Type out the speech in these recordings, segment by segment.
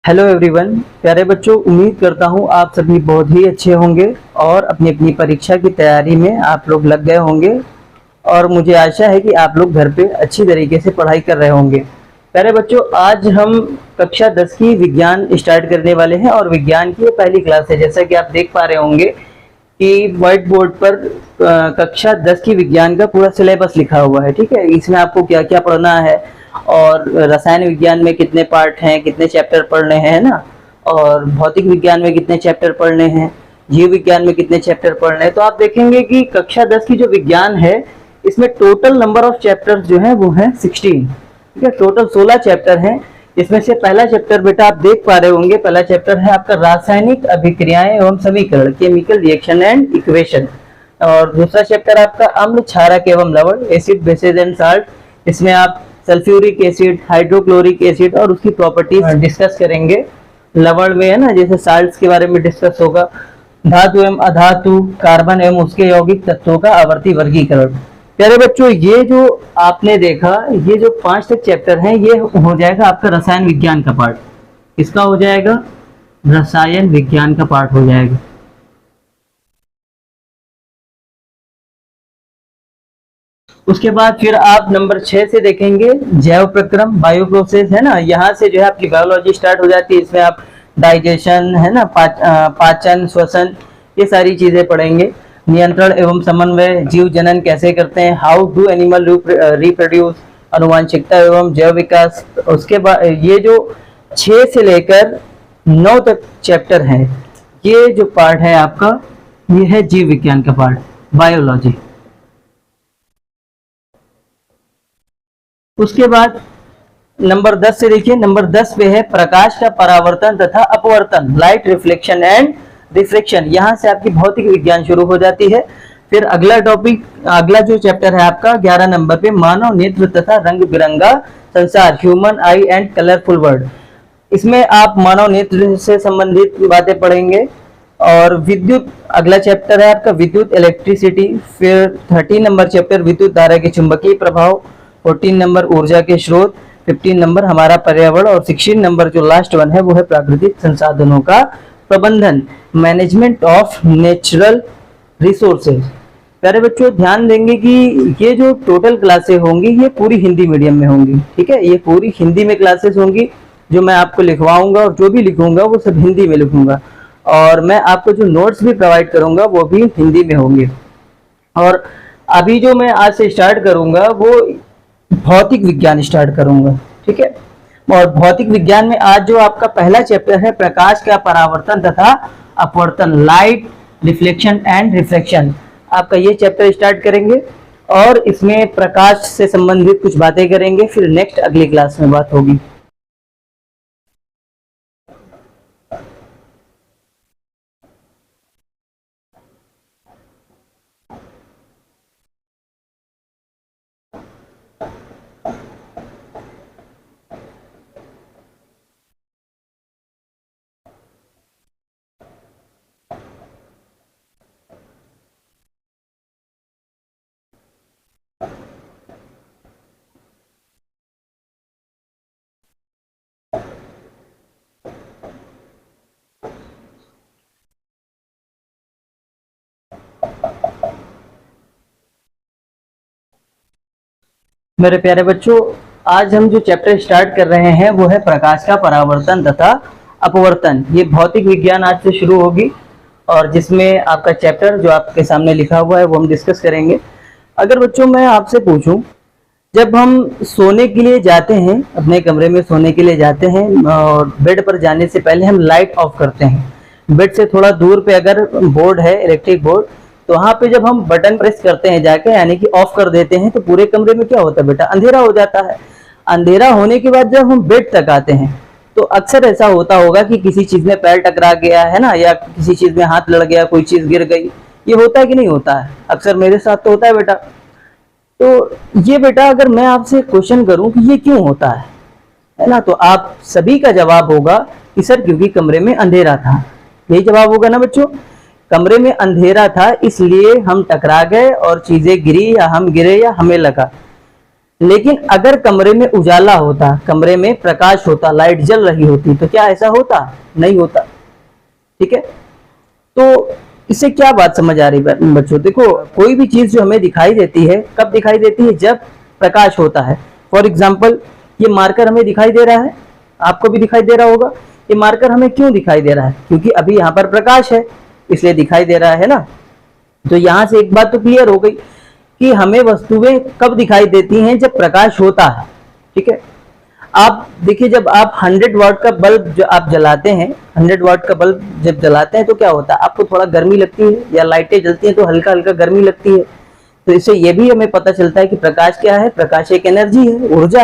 Hello everyone, प्यारे बच्चों, उम्मीद करता हूँ आप सभी बहुत ही अच्छे होंगे और अपनी अपनी परीक्षा की तैयारी में आप लोग लग गए होंगे। और मुझे आशा है कि आप लोग घर पे अच्छी तरीके से पढ़ाई कर रहे होंगे। प्यारे बच्चों, आज हम कक्षा 10 की विज्ञान स्टार्ट करने वाले हैं और विज्ञान की ये पहली क्लास है। जैसा कि आप देख पा रहे होंगे कि व्हाइट बोर्ड पर कक्षा 10 की विज्ञान का पूरा सिलेबस लिखा हुआ है। ठीक है, इसमें आपको क्या क्या पढ़ना है और रसायन विज्ञान में कितने पार्ट हैं, कितने चैप्टर पढ़ने हैं, है ना। और भौतिक विज्ञान में कितने चैप्टर पढ़ने हैं, जीव विज्ञान में कितने चैप्टर पढ़ने हैं। तो आप देखेंगे कि कक्षा 10 की जो विज्ञान है इसमें टोटल नंबर ऑफ चैप्टर्स जो है वो है 16। ठीक है, टोटल 16 चैप्टर हैं। इसमें से पहला चैप्टर बेटा आप देख पा रहे होंगे, पहला चैप्टर है आपका रासायनिक अभिक्रियाएं एवं समीकरण, केमिकल रिएक्शन एंड इक्वेशन। और दूसरा चैप्टर आपका अम्ल, क्षारक एवं लवण, एसिड बेसिस एंड साल्ट। इसमें आप सल्फ्यूरिक एसिड, हाइड्रोक्लोरिक एसिड और उसकी प्रॉपर्टीज डिस्कस करेंगे। लवण में है ना, जैसे साल्ट्स के बारे में डिस्कस होगा। धातु एवं अधातु, कार्बन एवं उसके यौगिक तत्वों का आवर्ती वर्गीकरण। प्यारे बच्चों, ये जो आपने देखा, ये जो 5 तक चैप्टर हैं, ये हो जाएगा आपका रसायन विज्ञान का पार्ट। किसका हो जाएगा? रसायन विज्ञान का पार्ट हो जाएगा। उसके बाद फिर आप नंबर 6 से देखेंगे जैव प्रक्रम, बायो प्रोसेस, है ना। यहाँ से जो है आपकी बायोलॉजी स्टार्ट हो जाती है। इसमें आप डाइजेशन, है ना, पाचन, श्वसन, ये सारी चीजें पढ़ेंगे। नियंत्रण एवं समन्वय, जीव जनन कैसे करते हैं, हाउ डू एनिमल रिप्रोड्यूस, अनुवांशिकता एवं जैव विकास। उसके बाद ये जो 6 से लेकर 9 तक चैप्टर हैं, ये जो पार्ट है आपका, ये है जीव विज्ञान का पार्ट, बायोलॉजी। उसके बाद नंबर 10 से देखिए, नंबर 10 पे है प्रकाश का परावर्तन तथा अपवर्तन, लाइट रिफ्लेक्शन एंड रिफ्रैक्शन। यहाँ से आपकी भौतिक विज्ञान शुरू हो जाती है। फिर अगला टॉपिक, अगला जो चैप्टर है आपका 11 नंबर पे, मानव नेत्र तथा रंग बिरंगा संसार, human I and colourful world. इसमें आप मानव नेत्र से संबंधित बातें पढ़ेंगे। और विद्युत, अगला चैप्टर है आपका विद्युत, इलेक्ट्रिसिटी। फिर 13 नंबर चैप्टर विद्युत धारा के चुंबकीय प्रभाव। 14 नंबर ऊर्जा के स्रोत। 15 नंबर हमारा पर्यावरण। और 16 नंबर जो लास्ट वन है वो है प्राकृतिक संसाधनों का प्रबंधन, मैनेजमेंट ऑफ नेचुरल रिसोर्सेज। प्यारे बच्चों, ध्यान देंगे कि ये जो टोटल क्लासेस होंगी ये पूरी हिंदी मीडियम में होंगी। ठीक है, ये पूरी हिंदी में क्लासेस होंगी। जो मैं आपको लिखवाऊंगा और जो भी लिखूंगा वो सब हिंदी में लिखूंगा। और मैं आपको जो नोट्स भी प्रोवाइड करूंगा वो भी हिंदी में होंगे। और अभी जो मैं आज से स्टार्ट करूंगा वो भौतिक विज्ञान स्टार्ट करूंगा। ठीक है, और भौतिक विज्ञान में आज जो आपका पहला चैप्टर है प्रकाश का परावर्तन तथा अपवर्तन, लाइट रिफ्लेक्शन एंड रिफ्रैक्शन, आपका ये चैप्टर स्टार्ट करेंगे। और इसमें प्रकाश से संबंधित कुछ बातें करेंगे। फिर नेक्स्ट अगली क्लास में बात होगी। मेरे प्यारे बच्चों, आज हम जो चैप्टर स्टार्ट कर रहे हैं वो है प्रकाश का परावर्तन तथा अपवर्तन। ये भौतिक विज्ञान आज से शुरू होगी और जिसमें आपका चैप्टर जो आपके सामने लिखा हुआ है वो हम डिस्कस करेंगे। अगर बच्चों मैं आपसे पूछूं, जब हम सोने के लिए जाते हैं, अपने कमरे में सोने के लिए जाते हैं और बेड पर जाने से पहले हम लाइट ऑफ करते हैं। बेड से थोड़ा दूर पे अगर बोर्ड है, इलेक्ट्रिक बोर्ड, तो वहां पे जब हम बटन प्रेस करते हैं जाके, यानी कि ऑफ कर देते हैं, तो पूरे कमरे में क्या होता है बेटा? अंधेरा हो जाता है। अंधेरा होने के बाद जब हम बेड तक आते हैं तो अक्सर ऐसा होता होगा कि किसी चीज में पैर टकरा गया है ना, या किसी चीज में हाथ लड़ गया, कोई चीज गिर गई। ये होता है कि नहीं होता है? अक्सर मेरे साथ तो होता है बेटा। तो ये बेटा अगर मैं आपसे क्वेश्चन करूं कि ये क्यों होता है ना, तो आप सभी का जवाब होगा कि सर क्योंकि कमरे में अंधेरा था। यही जवाब होगा ना बच्चों? कमरे में अंधेरा था इसलिए हम टकरा गए और चीजें गिरी, या हम गिरे या हमें लगा। लेकिन अगर कमरे में उजाला होता, कमरे में प्रकाश होता, लाइट जल रही होती, तो क्या ऐसा होता? नहीं होता। ठीक है, तो इससे क्या बात समझ आ रही है बच्चों? देखो, कोई भी चीज जो हमें दिखाई देती है, कब दिखाई देती है? जब प्रकाश होता है। फॉर एग्जाम्पल, ये मार्कर हमें दिखाई दे रहा है, आपको भी दिखाई दे रहा होगा। ये मार्कर हमें क्यों दिखाई दे रहा है? क्योंकि अभी यहाँ पर प्रकाश है, इसलिए दिखाई दे रहा है ना। तो यहाँ से एक बात तो क्लियर हो गई कि हमें वस्तुएं कब दिखाई देती हैं? जब प्रकाश होता है। ठीक है, आप देखिए, जब आप 100 वाट का बल्ब जो आप जलाते हैं, 100 वाट का बल्ब जब जलाते हैं तो क्या होता है? आपको थोड़ा गर्मी लगती है, या लाइटें जलती हैं तो हल्का हल्का गर्मी लगती है। तो इससे ये भी हमें पता चलता है कि प्रकाश क्या है? प्रकाश एक एनर्जी है, ऊर्जा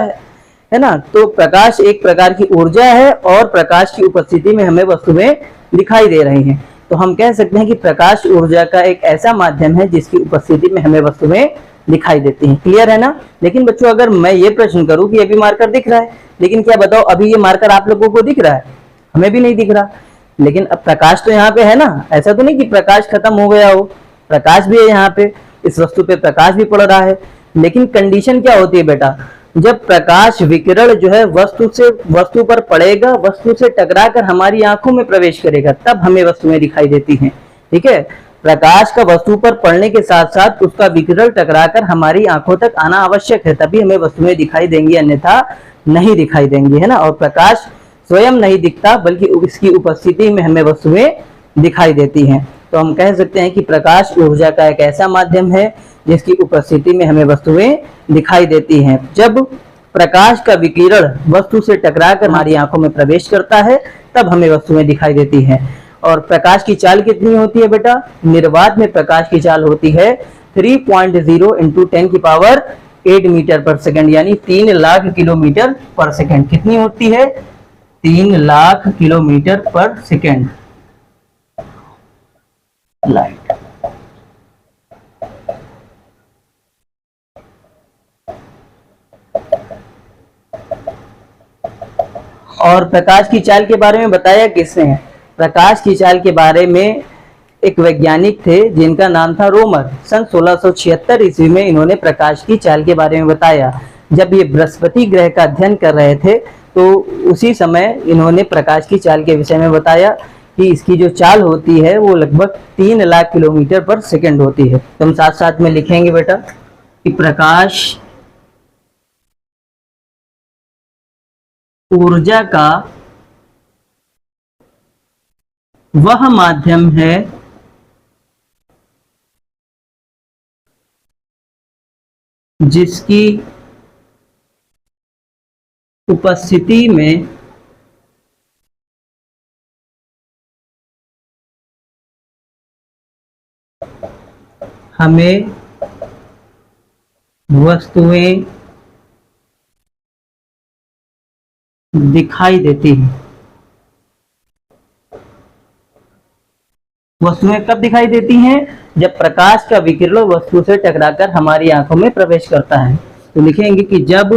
है ना। तो प्रकाश एक प्रकार की ऊर्जा है, और प्रकाश की उपस्थिति में हमें वस्तुएं दिखाई दे रही हैं। तो हम कह सकते हैं कि प्रकाश ऊर्जा का एक ऐसा माध्यम है जिसकी उपस्थिति में हमें वस्तुएं दिखाई देती हैं। क्लियर है ना? लेकिन बच्चों, अगर मैं ये प्रश्न करूं कि अभी मार्कर दिख रहा है, लेकिन क्या बताओ, अभी ये मार्कर आप लोगों को दिख रहा है? हमें भी नहीं दिख रहा। लेकिन अब प्रकाश तो यहाँ पे है ना, ऐसा तो नहीं कि प्रकाश खत्म हो गया हो, प्रकाश भी है यहाँ पे, इस वस्तु पे प्रकाश भी पड़ रहा है। लेकिन कंडीशन क्या होती है बेटा? जब प्रकाश विकिरण जो है वस्तु पर पड़ेगा, वस्तु से टकरा कर हमारी आंखों में प्रवेश करेगा, तब हमें वस्तुएं दिखाई देती हैं। ठीक है, प्रकाश का वस्तु पर पड़ने के साथ साथ उसका विकिरण टकराकर हमारी आंखों तक आना आवश्यक है, तभी हमें वस्तुएं दिखाई देंगी, अन्यथा नहीं दिखाई देंगी, है ना। और प्रकाश स्वयं नहीं दिखता, बल्कि इसकी उपस्थिति में हमें वस्तुएं दिखाई देती हैं। तो हम कह सकते हैं कि प्रकाश ऊर्जा का एक ऐसा माध्यम है जिसकी उपस्थिति में हमें वस्तुएं दिखाई देती हैं। जब प्रकाश का विकिरण वस्तु से टकराकर हमारी आंखों में प्रवेश करता है, तब हमें वस्तुएं दिखाई देती हैं। और प्रकाश की चाल कितनी होती है बेटा? निर्वात में प्रकाश की चाल होती है 3.0 इंटू 10⁸ मीटर पर सेकंड, यानी 3 लाख किलोमीटर पर सेकंड। कितनी होती है? 3 लाख किलोमीटर पर सेकंड लाइट। और प्रकाश की चाल के बारे में बताया किसने है? प्रकाश की चाल के बारे में एक वैज्ञानिक थे जिनका नाम था रोमर। सन 1676 ईस्वी में इन्होंने प्रकाश की चाल के बारे में बताया। जब ये बृहस्पति ग्रह का अध्ययन कर रहे थे, तो उसी समय इन्होंने प्रकाश की चाल के विषय में बताया कि इसकी जो चाल होती है वो लगभग 3 लाख किलोमीटर पर सेकंड होती है। तो हम साथ साथ में लिखेंगे बेटा कि प्रकाश ऊर्जा का वह माध्यम है जिसकी उपस्थिति में हमें वस्तुएं दिखाई देती हैं। वस्तुएं कब दिखाई देती हैं? जब प्रकाश का विकिरण वस्तु से टकराकर हमारी आंखों में प्रवेश करता है। तो लिखेंगे कि जब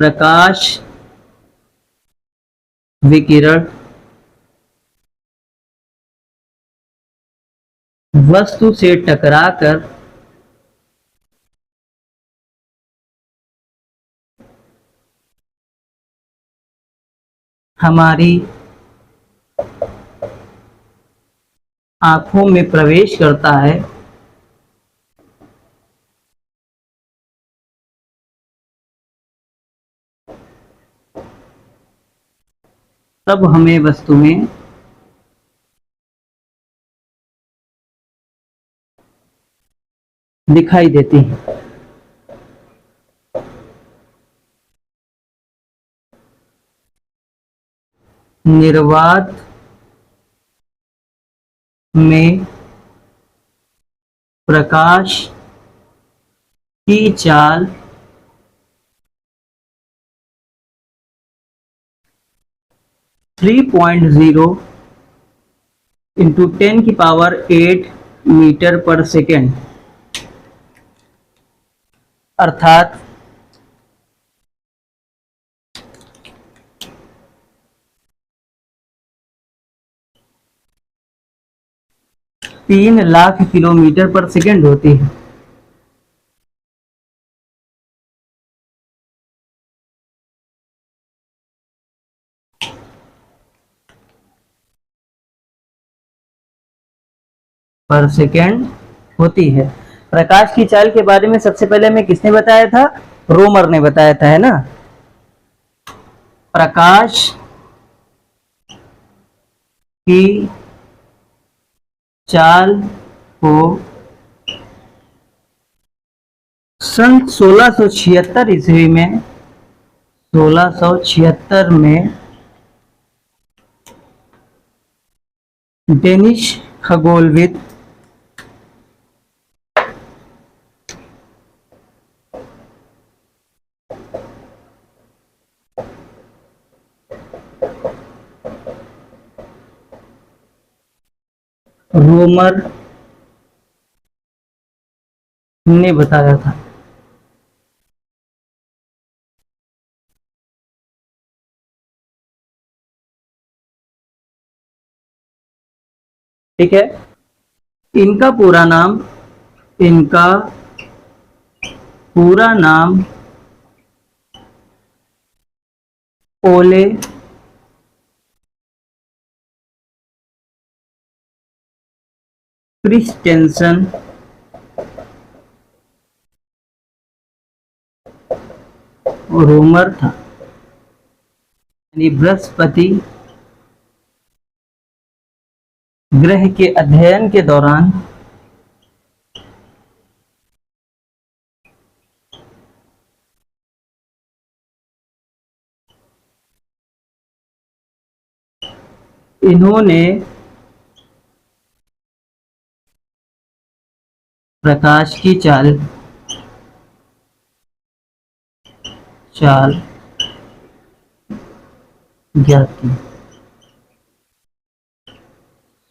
प्रकाश विकिरण वस्तु से टकराकर हमारी आंखों में प्रवेश करता है, तब हमें वस्तुएं दिखाई देती हैं। निर्वात में प्रकाश की चाल 3.0 इंटू 10⁸ मीटर पर सेकेंड, अर्थात 3 लाख किलोमीटर पर सेकेंड होती है। पर सेकेंड होती है। प्रकाश की चाल के बारे में सबसे पहले हमें किसने बताया था? रोमर ने बताया था, है ना। प्रकाश की चाल को सन 1676 ईस्वी में 1676 में डेनिश खगोलविद रोमर ने बताया था। ठीक है। इनका पूरा नाम इनका पूरा नाम ओले क्रिस्टेंसन रोमर था। यानी बृहस्पति ग्रह के अध्ययन के दौरान इन्होंने प्रकाश की चाल ज्ञात की।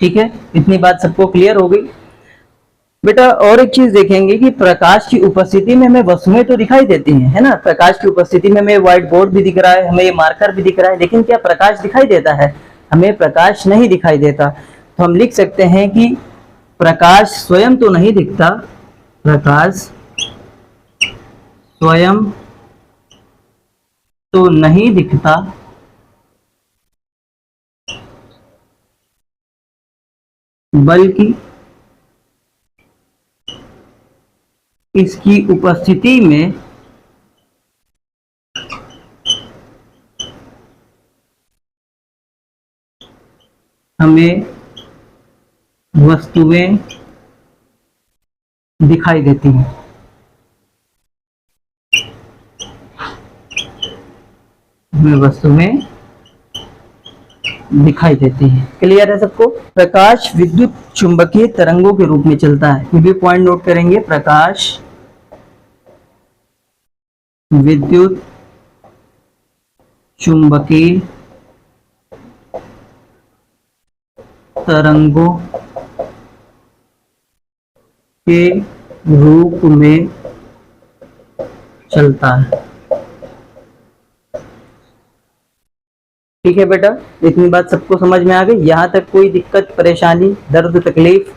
ठीक है, इतनी बात सबको क्लियर हो गई। बेटा और एक चीज देखेंगे कि प्रकाश की उपस्थिति में हमें वस्तुएं तो दिखाई देती हैं, है ना। प्रकाश की उपस्थिति में हमें व्हाइट बोर्ड भी दिख रहा है, हमें ये मार्कर भी दिख रहा है, लेकिन क्या प्रकाश दिखाई देता है? हमें प्रकाश नहीं दिखाई देता। तो हम लिख सकते हैं कि प्रकाश स्वयं तो नहीं दिखता, प्रकाश स्वयं तो नहीं दिखता, बल्कि इसकी उपस्थिति में हमें वस्तुएं दिखाई देती हैं। हमें वस्तुएं दिखाई देती हैं। क्लियर है सबको? प्रकाश विद्युत चुंबकीय तरंगों के रूप में चलता है। ये भी पॉइंट नोट करेंगे। प्रकाश विद्युत चुंबकीय तरंगों के रूप में चलता है। ठीक है बेटा, इतनी बात सबको समझ में आ गई? यहाँ तक कोई दिक्कत, परेशानी, दर्द, तकलीफ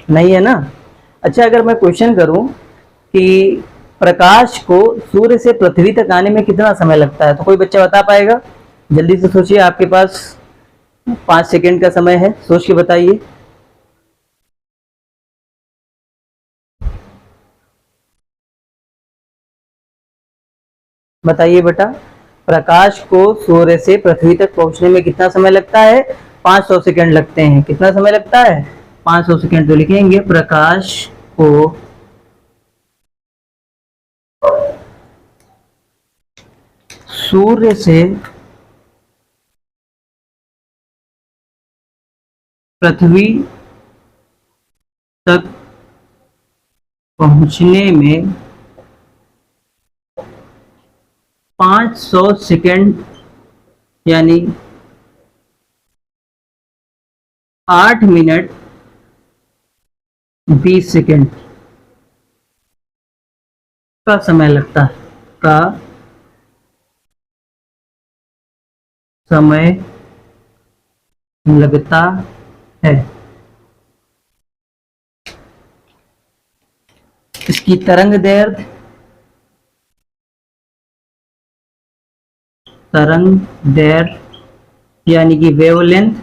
नहीं है ना? अच्छा, अगर मैं क्वेश्चन करूं कि प्रकाश को सूर्य से पृथ्वी तक आने में कितना समय लगता है, तो कोई बच्चा बता पाएगा? जल्दी से सोचिए, आपके पास 5 सेकंड का समय है, सोच के बताइए। बताइए बेटा, प्रकाश को सूर्य से पृथ्वी तक पहुंचने में कितना समय लगता है? 500 सेकंड लगते हैं। कितना समय लगता है? 500 सेकंड। तो लिखेंगे प्रकाश को सूर्य से पृथ्वी तक पहुंचने में 500 सेकंड यानी 8 मिनट 20 सेकंड का समय लगता है। का समय लगता है। इसकी तरंग दैर्घ्य यानी कि वेवलेंथ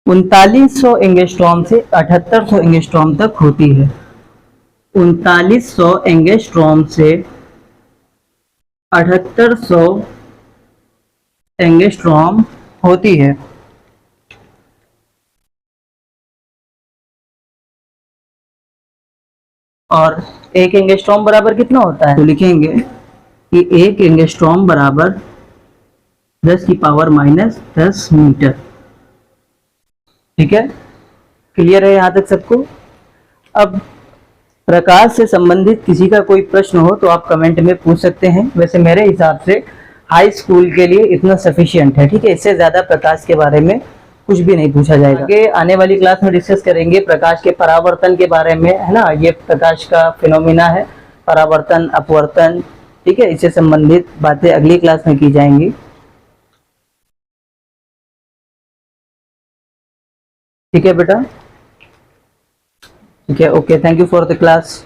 3900 एंगस्ट्रॉम से 7800 एंगस्ट्रॉम तक होती है। 3900 एंगस्ट्रॉम से 7800 एंगस्ट्रॉम होती है। और एक एंगस्ट्रॉम बराबर कितना होता है, तो लिखेंगे कि एक एंगस्ट्रॉम बराबर 10 की पावर माइनस 10 मीटर। ठीक है, क्लियर है यहाँ तक सबको। अब प्रकाश से संबंधित किसी का कोई प्रश्न हो तो आप कमेंट में पूछ सकते हैं। वैसे मेरे हिसाब से हाई स्कूल के लिए इतना सफिशिएंट है। ठीक है, इससे ज्यादा प्रकाश के बारे में कुछ भी नहीं पूछा जाएगा। आगे आने वाली क्लास में डिस्कस करेंगे प्रकाश के परावर्तन के बारे में, है ना। ये प्रकाश का फिनोमिना है, परावर्तन, अपवर्तन। ठीक है, इससे संबंधित बातें अगली क्लास में की जाएंगी। ठीक है बेटा, ठीक है, okay, thank you for the class.